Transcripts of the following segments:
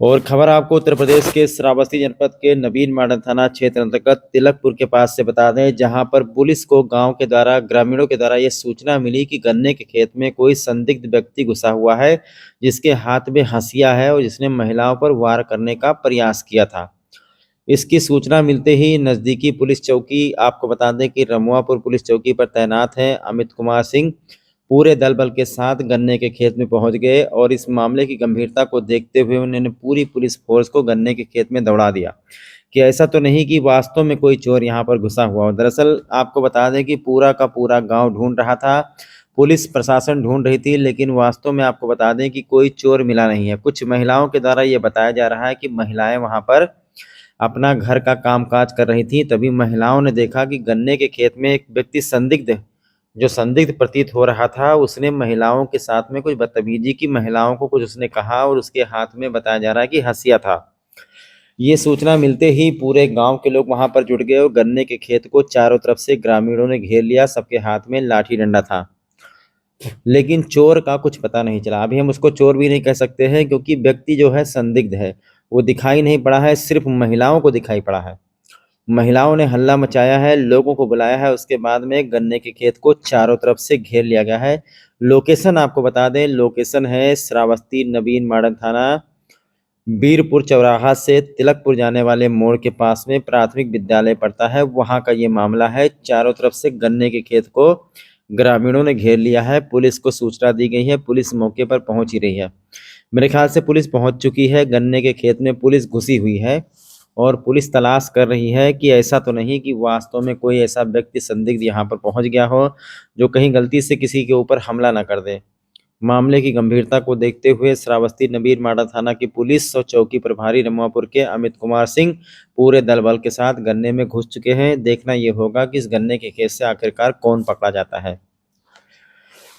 और खबर आपको उत्तर प्रदेश के श्रावस्ती जनपद के नवीन मॉडल थाना क्षेत्र अंतर्गत तिलकपुर के पास से बता दें, जहां पर पुलिस को गांव के द्वारा ग्रामीणों के द्वारा यह सूचना मिली कि गन्ने के खेत में कोई संदिग्ध व्यक्ति घुसा हुआ है, जिसके हाथ में हंसिया है और जिसने महिलाओं पर वार करने का प्रयास किया था। इसकी सूचना मिलते ही नजदीकी पुलिस चौकी, आपको बता दें कि रमुआपुर पुलिस चौकी पर तैनात हैं अमित कुमार सिंह, पूरे दल बल के साथ गन्ने के खेत में पहुंच गए और इस मामले की गंभीरता को देखते हुए उन्होंने पूरी पुलिस फोर्स को गन्ने के खेत में दौड़ा दिया कि ऐसा तो नहीं कि वास्तव में कोई चोर यहां पर घुसा हुआ हो। दरअसल आपको बता दें कि पूरा का पूरा गांव ढूंढ रहा था, पुलिस प्रशासन ढूंढ रही थी, लेकिन वास्तव में आपको बता दें कि कोई चोर मिला नहीं है। कुछ महिलाओं के द्वारा ये बताया जा रहा है कि महिलाएं वहां पर अपना घर का कामकाज कर रही थी, तभी महिलाओं ने देखा कि गन्ने के खेत में एक व्यक्ति संदिग्ध प्रतीत हो रहा था, उसने महिलाओं के साथ में कुछ बदतमीजी की, महिलाओं को कुछ उसने कहा और उसके हाथ में बताया जा रहा है कि हंसिया था। ये सूचना मिलते ही पूरे गांव के लोग वहां पर जुट गए और गन्ने के खेत को चारों तरफ से ग्रामीणों ने घेर लिया। सबके हाथ में लाठी डंडा था, लेकिन चोर का कुछ पता नहीं चला। अभी हम उसको चोर भी नहीं कह सकते हैं, क्योंकि व्यक्ति जो है संदिग्ध है, वो दिखाई नहीं पड़ा है, सिर्फ महिलाओं को दिखाई पड़ा है। महिलाओं ने हल्ला मचाया है, लोगों को बुलाया है, उसके बाद में गन्ने के खेत को चारों तरफ से घेर लिया गया है। लोकेशन आपको बता दें, लोकेशन है श्रावस्ती नवीन मॉडल थाना, बीरपुर चौराहा से तिलकपुर जाने वाले मोड़ के पास में प्राथमिक विद्यालय पड़ता है, वहां का ये मामला है। चारों तरफ से गन्ने के खेत को ग्रामीणों ने घेर लिया है, पुलिस को सूचना दी गई है, पुलिस मौके पर पहुंच ही रही है। मेरे ख्याल से पुलिस पहुंच चुकी है, गन्ने के खेत में पुलिस घुसी हुई है और पुलिस तलाश कर रही है कि ऐसा तो नहीं कि वास्तव में कोई ऐसा व्यक्ति संदिग्ध यहाँ पर पहुंच गया हो जो कहीं गलती से किसी के ऊपर हमला ना कर दे। मामले की गंभीरता को देखते हुए श्रावस्ती नवीन माडा थाना की पुलिस और चौकी प्रभारी रमुआपुर के अमित कुमार सिंह पूरे दल बल के साथ गन्ने में घुस चुके हैं। देखना ये होगा कि इस गन्ने के केस से आखिरकार कौन पकड़ा जाता है।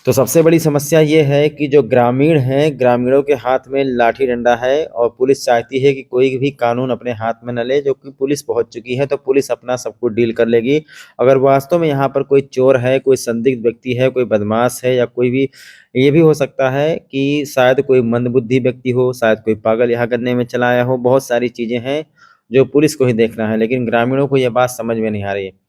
तो सबसे बड़ी समस्या ये है कि जो ग्रामीण हैं, ग्रामीणों के हाथ में लाठी डंडा है और पुलिस चाहती है कि कोई भी कानून अपने हाथ में न ले। जो कि पुलिस पहुंच चुकी है तो पुलिस अपना सब कुछ डील कर लेगी। अगर वास्तव में यहाँ पर कोई चोर है, कोई संदिग्ध व्यक्ति है, कोई बदमाश है, या कोई भी, ये भी हो सकता है कि शायद कोई मंदबुद्धि व्यक्ति हो, शायद कोई पागल यहाँ गन्ने में चला आया हो। बहुत सारी चीज़ें हैं जो पुलिस को ही देखना है, लेकिन ग्रामीणों को यह बात समझ में नहीं आ रही है।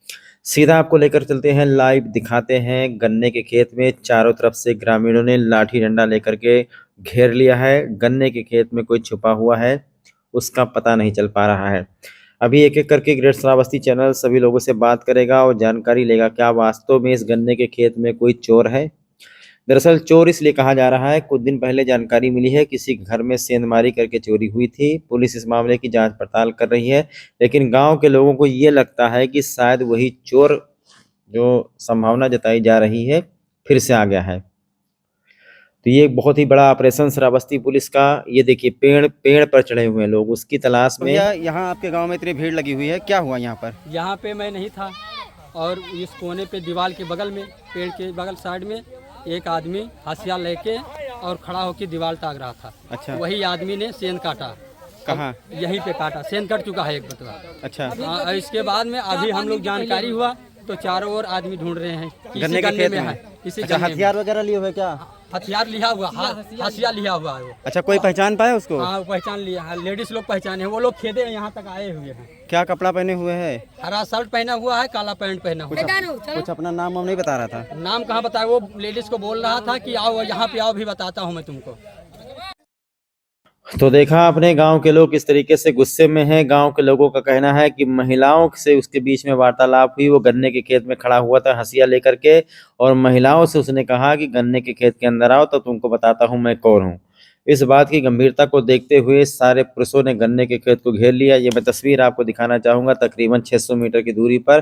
सीधा आपको लेकर चलते हैं, लाइव दिखाते हैं। गन्ने के खेत में चारों तरफ से ग्रामीणों ने लाठी डंडा लेकर के घेर लिया है। गन्ने के खेत में कोई छुपा हुआ है, उसका पता नहीं चल पा रहा है। अभी एक एक करके ग्रेट श्रावस्ती चैनल सभी लोगों से बात करेगा और जानकारी लेगा क्या वास्तव में इस गन्ने के खेत में कोई चोर है। दरअसल चोर इसलिए कहा जा रहा है, कुछ दिन पहले जानकारी मिली है किसी घर में सेंधमारी करके चोरी हुई थी। पुलिस इस मामले की जांच पड़ताल कर रही है, लेकिन गांव के लोगों को ये लगता है कि शायद वही चोर, जो संभावना जताई जा रही है, फिर से आ गया है। तो ये एक बहुत ही बड़ा ऑपरेशन श्रावस्ती पुलिस का। ये देखिए, पेड़ पेड़ पर चढ़े हुए हैं लोग उसकी तलाश में। भैया, यहाँ आपके गांव में इतनी भीड़ लगी हुई है, क्या हुआ यहाँ पर? यहाँ पे मैं नहीं था, और इस कोने पे दीवार के बगल में, पेड़ के बगल साइड में एक आदमी हथियार लेके और खड़ा होकर दीवार ताक रहा था। अच्छा। वही आदमी ने सेंध काटा। कहाँ? यहीं पे काटा, सेंध कट चुका है एक बतवा। अच्छा। इसके बाद में अभी हम लोग जानकारी हुआ तो चारों ओर आदमी ढूंढ रहे हैं कि गन्ने इसी के गन्ने खेत में में है। इसी अच्छा, गन्ने में। हथियार वगैरह लिए हुए क्या? हथियार लिया हुआ, हथियार लिया हुआ है वो। अच्छा, कोई पहचान पाया उसको? हाँ, पहचान लिया है, लेडीज लोग पहचाने हैं। वो लोग खेदे यहाँ तक आए हुए हैं। क्या कपड़ा पहने हुए है? हरा शर्ट पहना हुआ है, काला पैंट पहना हुआ है। कुछ अपना नाम वाम नहीं बता रहा था? नाम कहाँ बताया, वो लेडीज को बोल रहा था कि आओ यहाँ पे आओ, भी बताता हूँ मैं तुमको। तो देखा आपने, गांव के लोग किस तरीके से गुस्से में हैं। गांव के लोगों का कहना है कि महिलाओं से उसके बीच में वार्तालाप हुई। वो गन्ने के खेत में खड़ा हुआ था हंसिया लेकर के, और महिलाओं से उसने कहा कि गन्ने के खेत के अंदर आओ तो तुमको बताता हूं मैं कौन हूं। इस बात की गंभीरता को देखते हुए सारे पुरुषों ने गन्ने के खेत को घेर लिया। ये मैं तस्वीर आपको दिखाना चाहूंगा, तकरीबन 600 मीटर की दूरी पर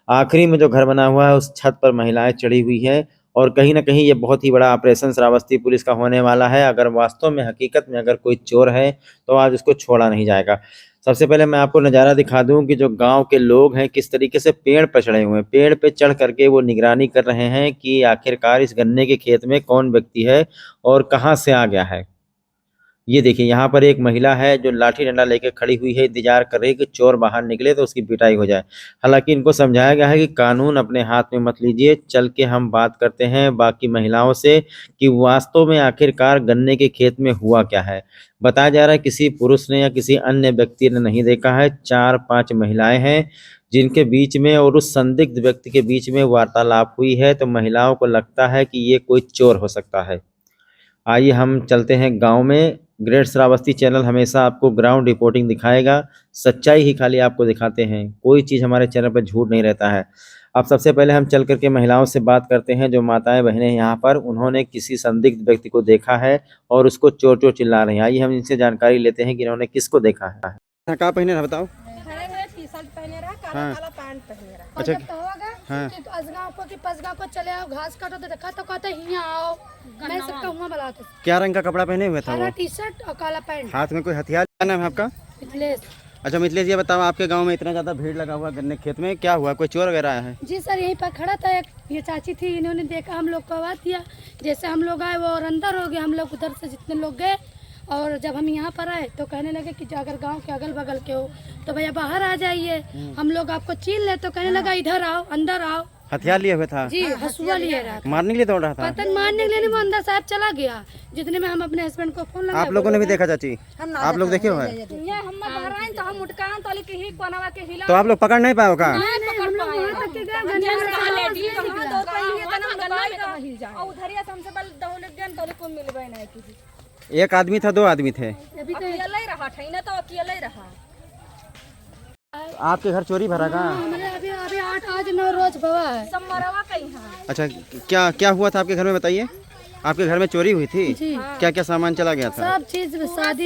आखिरी में जो घर बना हुआ है उस छत पर महिलाएं चढ़ी हुई है। और कहीं ना कहीं ये बहुत ही बड़ा ऑपरेशन श्रावस्ती पुलिस का होने वाला है। अगर वास्तव में हकीकत में अगर कोई चोर है तो आज उसको छोड़ा नहीं जाएगा। सबसे पहले मैं आपको नज़ारा दिखा दूं कि जो गांव के लोग हैं किस तरीके से पेड़ पर चढ़े हुए हैं। पेड़ पे चढ़ करके वो निगरानी कर रहे हैं कि आखिरकार इस गन्ने के खेत में कौन व्यक्ति है और कहाँ से आ गया है। ये देखिए यहाँ पर एक महिला है जो लाठी डंडा लेकर खड़ी हुई है, इंतजार कर रही है कि चोर बाहर निकले तो उसकी पिटाई हो जाए। हालांकि इनको समझाया गया है कि कानून अपने हाथ में मत लीजिए। चल के हम बात करते हैं बाकी महिलाओं से कि वास्तव में आखिरकार गन्ने के खेत में हुआ क्या है। बताया जा रहा है किसी पुरुष ने या किसी अन्य व्यक्ति ने नहीं देखा है। 4-5 महिलाएं हैं जिनके बीच में और उस संदिग्ध व्यक्ति के बीच में वार्तालाप हुई है, तो महिलाओं को लगता है कि ये कोई चोर हो सकता है। आइए हम चलते हैं गांव में। ग्रेट श्रावस्ती चैनल हमेशा आपको ग्राउंड रिपोर्टिंग दिखाएगा, सच्चाई ही खाली आपको दिखाते हैं, कोई चीज़ हमारे चैनल पर झूठ नहीं रहता है। अब सबसे पहले हम चल करके महिलाओं से बात करते हैं जो माताएं बहनें यहाँ पर, उन्होंने किसी संदिग्ध व्यक्ति को देखा है और उसको चोर चोर चिल्ला रहे हैं। आइए हम इनसे जानकारी लेते हैं कि इन्होंने किसको देखा है। कहाँ पहने रहा बताओ। हरे में टी-शर्ट पहने रहा, काला हाँ। काला पैंट पहने रहा। अच्छा। और जब होगा हाँ। कि पसगांव को चले आओ, घास काटो तो देखा तो कहते हियां आओ, मैं सबका हुआ बुलाते। क्या रंग का कपड़ा पहने हुए था हरा वो? टी-शर्ट और काला पैंट। हाथ में कोई हथियार? क्या नाम है आपका? मिथिलेश अच्छा मिथिलेश, ये बताओ आपके गांव में इतना ज़्यादा भीड़ लगा हुआ गन्ने खेत में, क्या हुआ? कोई चोर वगैरह आया है? जी सर, यहीं पर खड़ा था एक, ये चाची थी, इन्होंने देखा हम लोग को आवाज दिया, जैसे हम लोग आए वो और अंदर हो गए, हम लोग उधर से जितने लोग गए और जब हम यहाँ पर आए तो कहने लगे कि अगर गांव के अगल बगल के हो तो भैया बाहर आ जाइए, हम लोग आपको छीन ले। तो कहने लगा इधर आओ, अंदर आओ। हथियार लिए हुए था? जी, हसुआ लिए रहा था। मारने के लिए दौड़ रहा था? पतन मारने के लिए वो अंदर साहब चला गया, जितने में हम अपने हस्बैंड को फोन लगाए। आप लोगों ने भी देखा चाची? आप लोग देखे हुए हैं? ये हम बाहर आए तो हम उठकान तो लेके ही कोनावा के हिला। तो आप लोग पकड़ नहीं पाए हो का? नहीं, हम लोग वहां तक के गए, गन्ने में से लेडीज कहां दो पहिए तना दबाई का हिल जाए और उधरिया से हमसे बल दौलत गन तो को मिलबे नहीं किसी। एक आदमी था, 2 आदमी थे? अभी तो अकेला ही रहा था, ना तो अकेला ही रहा। आपके घर चोरी भरा का? हमारे अभी अभी 8 आज 9 रोज भवा है, सब मरवा कहीं है। अच्छा, क्या क्या हुआ था आपके घर में बताइए? आपके घर में चोरी हुई थी? जी। क्या क्या सामान चला गया था? सब चीज शादी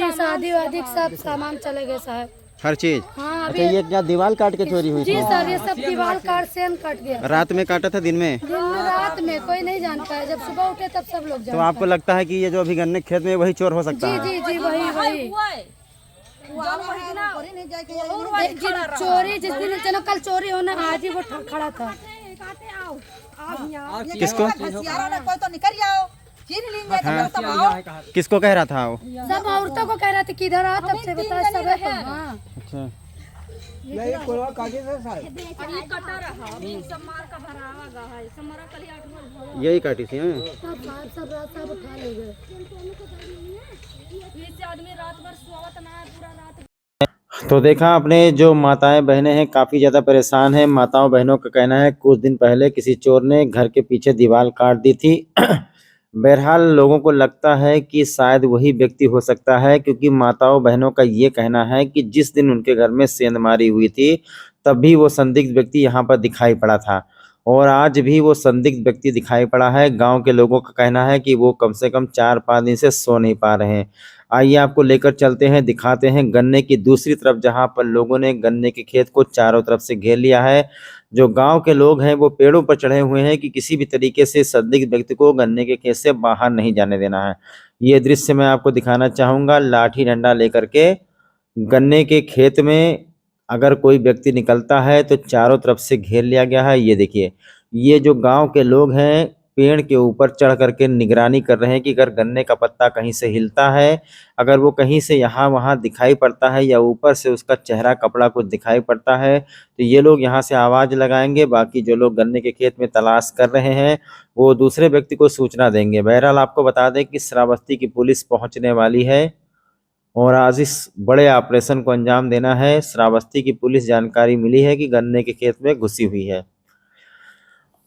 वादी सब सामान चले गए साहब। हर चीज? हाँ अच्छा, ये क्या दीवार काट के चोरी हुई जी थी? सर, ये सब दीवार काट से कट गया। रात में काटा था दिन में? दिन में रात में कोई नहीं जानता है, जब सुबह उठे तब सब लोग तो जानते आपको लगता है कि ये जो अभी गन्ने के खेत में वही चोर हो सकता हैं। है? जी जी वही वही चोरी जिस दिन चलो कल चोरी होना, आज ही वो खड़ा था। किसको? हाँ। किसको कह रहा था वो? सब औरतों को कह रहा था कि इधर आओ, तब से बता सब है। हाँ। अच्छा, यही काटी थी? हाँ? सब रात सब उठा ले गए। तो देखा आपने, जो माताएं बहनें हैं काफ़ी ज़्यादा परेशान हैं। माताओं बहनों का कहना है कुछ दिन पहले किसी चोर ने घर के पीछे दीवार काट दी थी। बहरहाल लोगों को लगता है कि शायद वही व्यक्ति हो सकता है, क्योंकि माताओं बहनों का ये कहना है कि जिस दिन उनके घर में सेंधमारी हुई थी तब भी वो संदिग्ध व्यक्ति यहाँ पर दिखाई पड़ा था और आज भी वो संदिग्ध व्यक्ति दिखाई पड़ा है। गांव के लोगों का कहना है कि वो कम से कम 4-5 दिन से सो नहीं पा रहे हैं। आइए आपको लेकर चलते हैं, दिखाते हैं गन्ने की दूसरी तरफ, जहां पर लोगों ने गन्ने के खेत को चारों तरफ से घेर लिया है। जो गांव के लोग हैं वो पेड़ों पर चढ़े हुए हैं कि किसी भी तरीके से संदिग्ध व्यक्ति को गन्ने के खेत से बाहर नहीं जाने देना है। ये दृश्य मैं आपको दिखाना चाहूँगा। लाठी डंडा लेकर के गन्ने के खेत में अगर कोई व्यक्ति निकलता है तो चारों तरफ से घेर लिया गया है। ये देखिए, ये जो गांव के लोग हैं पेड़ के ऊपर चढ़ करके निगरानी कर रहे हैं कि अगर गन्ने का पत्ता कहीं से हिलता है, अगर वो कहीं से यहाँ वहाँ दिखाई पड़ता है या ऊपर से उसका चेहरा कपड़ा कुछ दिखाई पड़ता है तो ये लोग यहाँ से आवाज़ लगाएंगे। बाकी जो लोग गन्ने के खेत में तलाश कर रहे हैं वो दूसरे व्यक्ति को सूचना देंगे। बहरहाल आपको बता दें कि श्रावस्ती की पुलिस पहुँचने वाली है और आज इस बड़े ऑपरेशन को अंजाम देना है। श्रावस्ती की पुलिस जानकारी मिली है कि गन्ने के खेत में घुसी हुई है।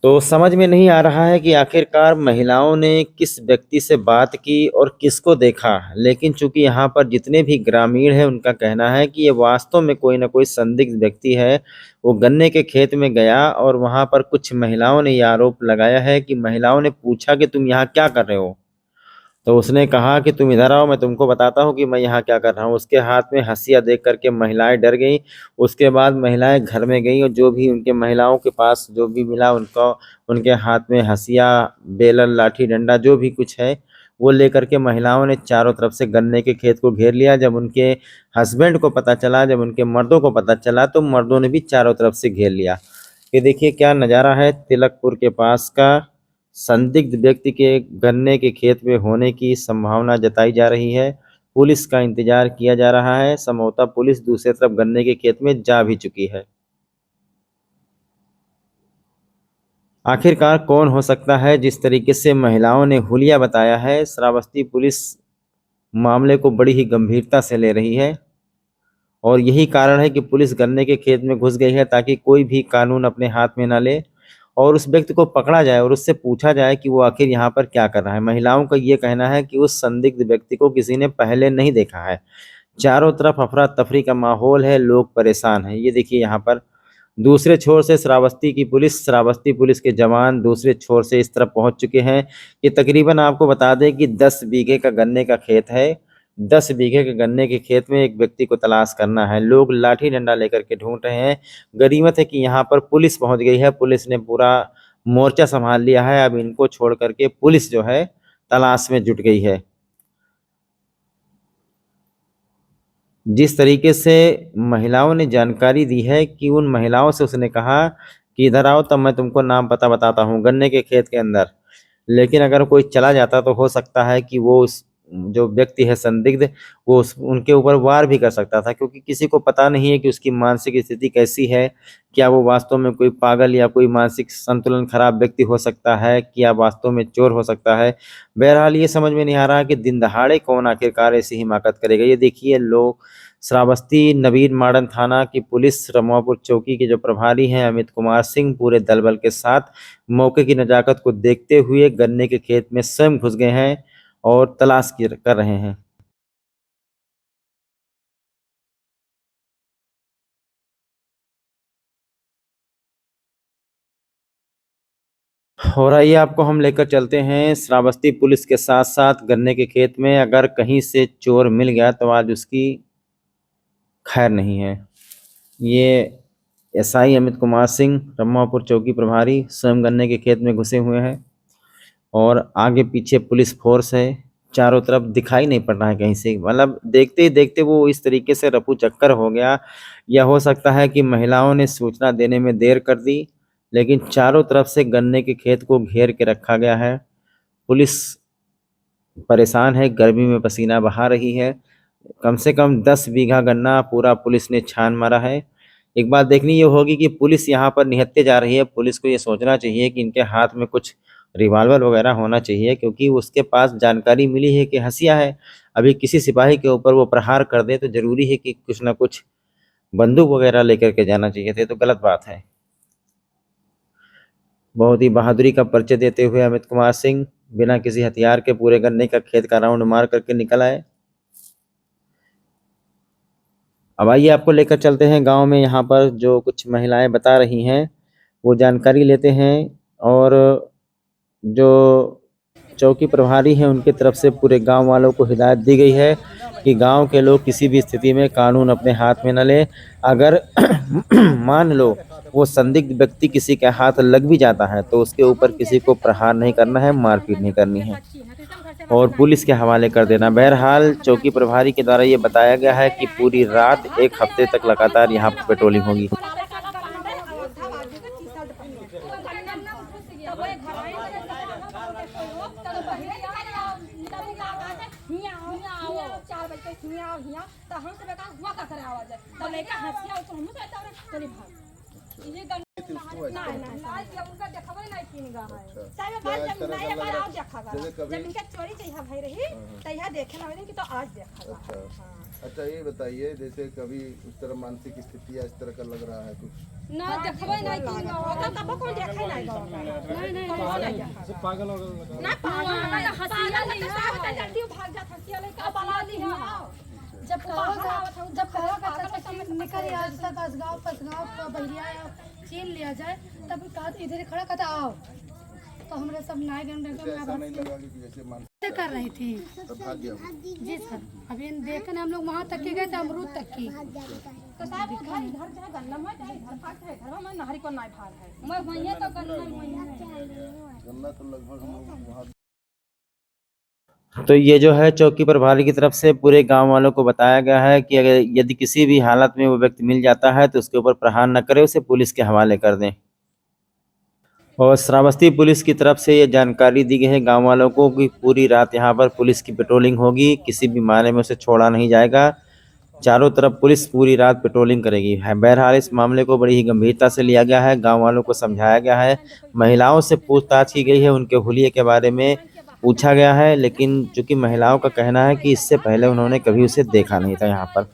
तो समझ में नहीं आ रहा है कि आखिरकार महिलाओं ने किस व्यक्ति से बात की और किसको देखा, लेकिन चूंकि यहाँ पर जितने भी ग्रामीण हैं उनका कहना है कि ये वास्तव में कोई ना कोई संदिग्ध व्यक्ति है। वो गन्ने के खेत में गया और वहाँ पर कुछ महिलाओं ने ये आरोप लगाया है कि महिलाओं ने पूछा कि तुम यहाँ क्या कर रहे हो, तो उसने कहा कि तुम इधर आओ, मैं तुमको बताता हूँ कि मैं यहाँ क्या कर रहा हूँ। उसके हाथ में हंसिया देख करके महिलाएं डर गईं। उसके बाद महिलाएं घर में गईं और जो भी उनके महिलाओं के पास जो भी मिला उनको, उनके हाथ में हंसिया, बेलन, लाठी डंडा जो भी कुछ है वो लेकर के महिलाओं ने चारों तरफ से गन्ने के खेत को घेर लिया। जब उनके हस्बैंड को पता चला, जब उनके मर्दों को पता चला तो मर्दों ने भी चारों तरफ से घेर लिया। ये देखिए क्या नज़ारा है तिलकपुर के पास का। संदिग्ध व्यक्ति के गन्ने के खेत में होने की संभावना जताई जा रही है। पुलिस का इंतजार किया जा रहा है। संभवतः पुलिस दूसरी तरफ गन्ने के खेत में जा भी चुकी है। आखिरकार कौन हो सकता है? जिस तरीके से महिलाओं ने हुलिया बताया है, श्रावस्ती पुलिस मामले को बड़ी ही गंभीरता से ले रही है और यही कारण है कि पुलिस गन्ने के खेत में घुस गई है ताकि कोई भी कानून अपने हाथ में ना ले और उस व्यक्ति को पकड़ा जाए और उससे पूछा जाए कि वो आखिर यहाँ पर क्या कर रहा है। महिलाओं का ये कहना है कि उस संदिग्ध व्यक्ति को किसी ने पहले नहीं देखा है। चारों तरफ अफरा तफरी का माहौल है, लोग परेशान हैं। ये देखिए यहाँ पर दूसरे छोर से श्रावस्ती पुलिस के जवान दूसरे छोर से इस तरफ पहुंच चुके हैं कि तकरीबन आपको बता दें कि 10 बीघे का गन्ने का खेत है। 10 बीघे के गन्ने के खेत में एक व्यक्ति को तलाश करना है। लोग लाठी डंडा लेकर के ढूंढ रहे हैं। गनीमत है कि यहाँ पर पुलिस पहुंच गई है। पुलिस ने पूरा मोर्चा संभाल लिया है। अब इनको छोड़ करके पुलिस जो है तलाश में जुट गई है। जिस तरीके से महिलाओं ने जानकारी दी है कि उन महिलाओं से उसने कहा कि इधर आओ तब मैं तुमको नाम पता बताता हूँ गन्ने के खेत के अंदर। लेकिन अगर कोई चला जाता तो हो सकता है कि वो उस जो व्यक्ति है संदिग्ध वो उनके ऊपर वार भी कर सकता था, क्योंकि किसी को पता नहीं है कि उसकी मानसिक स्थिति कैसी है। क्या वो वास्तव में कोई पागल या कोई मानसिक संतुलन खराब व्यक्ति हो सकता है, क्या वास्तव में चोर हो सकता है। बहरहाल ये समझ में नहीं आ रहा कि दिन दहाड़े कौन आखिरकार ऐसी हिमाकत करेगा। ये देखिए लोग श्रावस्ती नवीन मॉडर्न थाना की पुलिस रमापुर चौकी के जो प्रभारी हैं अमित कुमार सिंह पूरे दलबल के साथ मौके की नजाकत को देखते हुए गन्ने के खेत में स्वयं घुस गए हैं और तलाश कर रहे हैं। और आइए आपको हम लेकर चलते हैं श्रावस्ती पुलिस के साथ साथ गन्ने के खेत में। अगर कहीं से चोर मिल गया तो आज उसकी खैर नहीं है। ये एसआई अमित कुमार सिंह रमापुर चौकी प्रभारी स्वयं गन्ने के खेत में घुसे हुए हैं और आगे पीछे पुलिस फोर्स है। चारों तरफ दिखाई नहीं पड़ रहा है कहीं से, मतलब देखते ही देखते वो इस तरीके से रफू चक्कर हो गया। या हो सकता है कि महिलाओं ने सूचना देने में देर कर दी, लेकिन चारों तरफ से गन्ने के खेत को घेर के रखा गया है। पुलिस परेशान है, गर्मी में पसीना बहा रही है। कम से कम 10 बीघा गन्ना पूरा पुलिस ने छान मारा है। एक बात देखनी ये होगी कि पुलिस यहाँ पर निहत्ते जा रही है। पुलिस को ये सोचना चाहिए कि इनके हाथ में कुछ रिवॉल्वर वगैरह होना चाहिए, क्योंकि उसके पास जानकारी मिली है कि हंसिया है। अभी किसी सिपाही के ऊपर वो प्रहार कर दे तो जरूरी है कि कुछ ना कुछ बंदूक वगैरह लेकर के जाना चाहिए थे, तो गलत बात है। बहुत ही बहादुरी का परिचय देते हुए अमित कुमार सिंह बिना किसी हथियार के पूरे गन्ने का खेत का राउंड मार करके निकल आए। अब आइए आपको लेकर चलते हैं गांव में। यहाँ पर जो कुछ महिलाएं बता रही हैं वो जानकारी लेते हैं और जो चौकी प्रभारी हैं उनकी तरफ से पूरे गांव वालों को हिदायत दी गई है कि गांव के लोग किसी भी स्थिति में कानून अपने हाथ में न लें। अगर मान लो वो संदिग्ध व्यक्ति किसी के हाथ लग भी जाता है तो उसके ऊपर किसी को प्रहार नहीं करना है, मारपीट नहीं करनी है और पुलिस के हवाले कर देना। बहरहाल चौकी प्रभारी के द्वारा ये बताया गया है कि पूरी रात 1 हफ्ते तक लगातार यहाँ पर पेट्रोलिंग होगी। अच्छा ये बताइए, जैसे कभी उस तरह मानसिक स्थिति या इस तरह का लग रहा है कुछ? ना देखबे नहीं कि होता तब कोई देखे नहीं गो नहीं पागल हो गए ना पागल हंसिया नहीं है जल्दी भाग जा हंसिया लेके बना ली है। जब कहा का निकल आज तक असगांव पसगांव बहिरिया छीन लिया जाए तब कहा इधर खड़ा कहता आओ तो हमरे सब नाय गन ऐसा नहीं लगा कि जैसे मानसिक कर रही थी तब भाग गया जी सर। अभी देखे हम लोग वहाँ तक के गए थे अमरूद तक की तो साहब घर इधर चाहे गन्ना में चाहे घर भाग चाहे घर में नहरी को नाय भाग है मैं वहीं तो गन्ना तो लगभग हम लोग वहाँ। तो ये जो है चौकी प्रभारी की तरफ से पूरे गांव वालों को बताया गया है कि अगर यदि किसी भी हालत में वो व्यक्ति मिल जाता है तो उसके ऊपर प्रहार न करे, उसे पुलिस के हवाले कर दें। और श्रावस्ती पुलिस की तरफ से ये जानकारी दी गई है गांव वालों को कि पूरी रात यहां पर पुलिस की पेट्रोलिंग होगी, किसी भी मामले में उसे छोड़ा नहीं जाएगा। चारों तरफ पुलिस पूरी रात पेट्रोलिंग करेगी। बहरहाल इस मामले को बड़ी ही गंभीरता से लिया गया है, गांव वालों को समझाया गया है, महिलाओं से पूछताछ की गई है, उनके हुलिये के बारे में पूछा गया है, लेकिन चूंकि महिलाओं का कहना है कि इससे पहले उन्होंने कभी उसे देखा नहीं था यहाँ पर।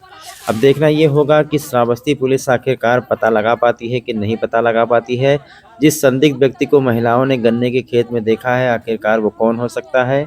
अब देखना ये होगा कि श्रावस्ती पुलिस आखिरकार पता लगा पाती है कि नहीं पता लगा पाती है। जिस संदिग्ध व्यक्ति को महिलाओं ने गन्ने के खेत में देखा है, आखिरकार वो कौन हो सकता है।